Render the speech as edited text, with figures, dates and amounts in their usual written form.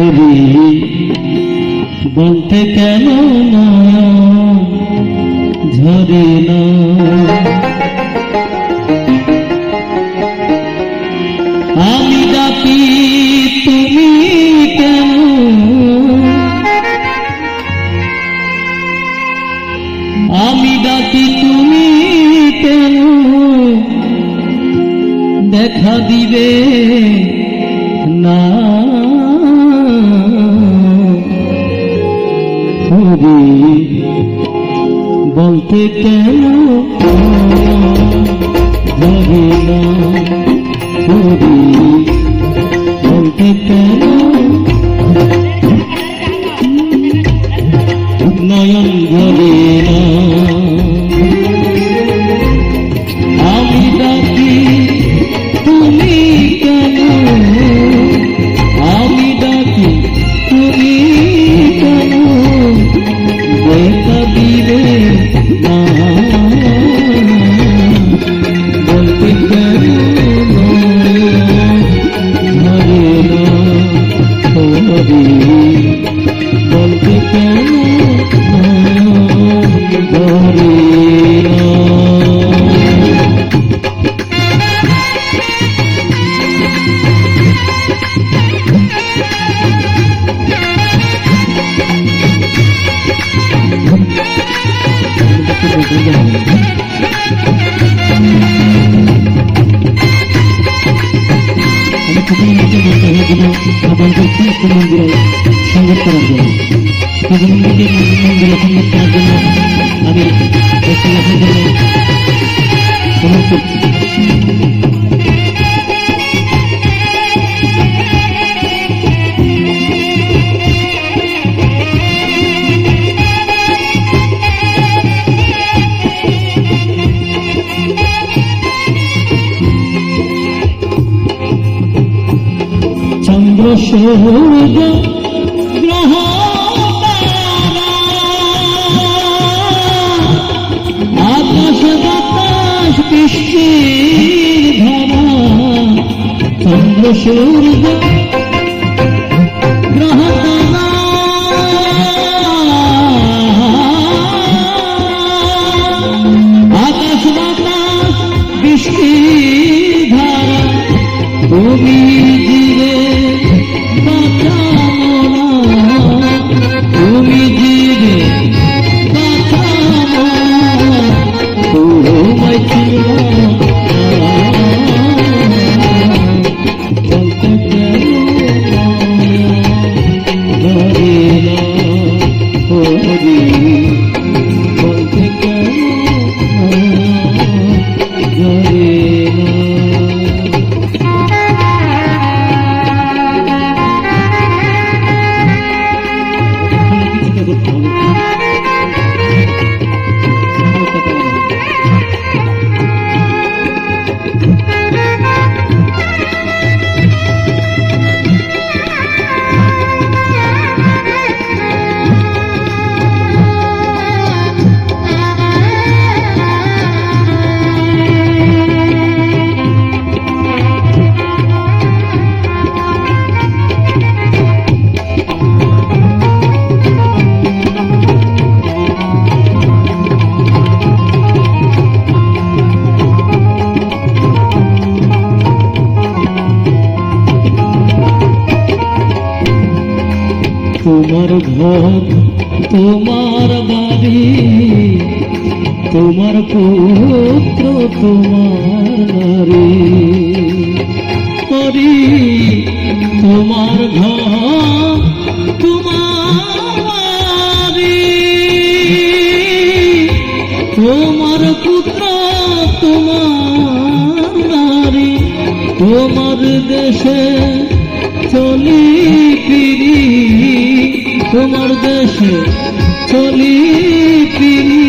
করি বলতে কেন নয়ন ঝরে না। আমি ডাকি তুমি কেন, আমি ডাকি তুমি কেন দেখা দিবে না। করি বলতে কেন ঝরে না, করি বলতে কেন নয়ন ঝরে না। আমি ডাকি তুমি কেন, আমি ডাকি তুমি কেন দেখা দিবে না। বলতে কেন ঝরে না, করি বলতে কেন ঝরে না। মন্দিরে সঙ্গীত করার জন্য মন্দিরে সঙ্গীত করার জন্য আমি একটি লেখার জন্য অনুরোধ করছি। চন্দ্র সূর্য গ্রহ আকাশ বাতাস বৃষ্টির ধারা। চন্দ্র সূর্য গ্রহ আকাশ বাতাস বৃষ্টির ধারা। তুমি জীবে তুমি জীবে তোমায় ছিল বলতে কেন ধরে না, করি বলতে কেন ধরে না। তোমার ঘর তোমার বাড়ি তোমার পুত্র তোমার নারী। করি তোমার ঘর তোমার বাড়ি তোমার পুত্র তোমার নারী। তোমার দেশে চলি ফিরি তোমার দেশে চলি ফিরি।